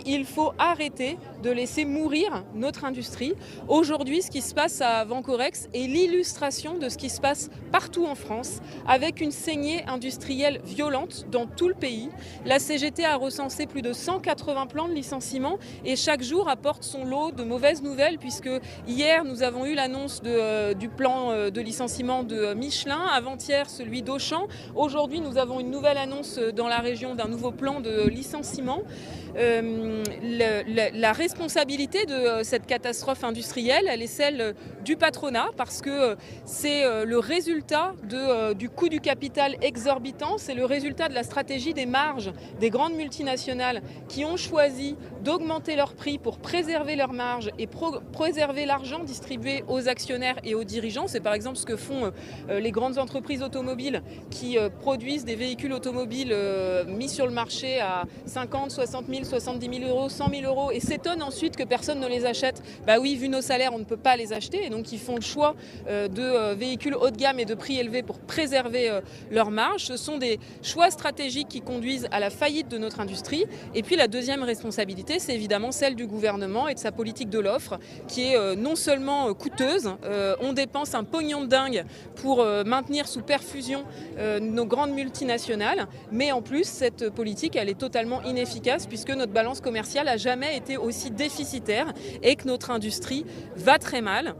Il faut arrêter de laisser mourir notre industrie. Aujourd'hui, ce qui se passe à Vancorex est l'illustration de ce qui se passe partout en France, avec une saignée industrielle violente dans tout le pays. La CGT a recensé plus de 180 plans de licenciement et chaque jour apporte son lot de mauvaises nouvelles, puisque hier, nous avons eu l'annonce du plan de licenciement de Michelin, avant-hier celui d'Auchan. Aujourd'hui, nous avons une nouvelle annonce dans la région d'un nouveau plan de licenciement. La responsabilité de cette catastrophe industrielle, elle est celle du patronat, parce que c'est le résultat du coût du capital exorbitant, c'est le résultat de la stratégie des marges des grandes multinationales qui ont choisi d'augmenter leurs prix pour préserver leurs marges et préserver l'argent distribué aux actionnaires et aux dirigeants. C'est par exemple ce que font les grandes entreprises automobiles qui produisent des véhicules automobiles mis sur le marché à 50, 60 000, 70 000 euros, 100 000 euros et s'étonnent ensuite que personne ne les achète. Bah oui, vu nos salaires, on ne peut pas les acheter et donc ils font le choix de véhicules haut de gamme et de prix élevés pour préserver leurs marges. Ce sont des choix stratégiques qui conduisent à la faillite de notre industrie. Et puis la deuxième responsabilité, c'est évidemment celle du gouvernement et de sa politique de l'offre qui est non seulement coûteuse, on dépense un pognon de dingue pour maintenir sous perfusion nos grandes multinationales, mais en plus cette politique elle est totalement inefficace puisque notre balance commerciale n'a jamais été aussi déficitaire et que notre industrie va très mal.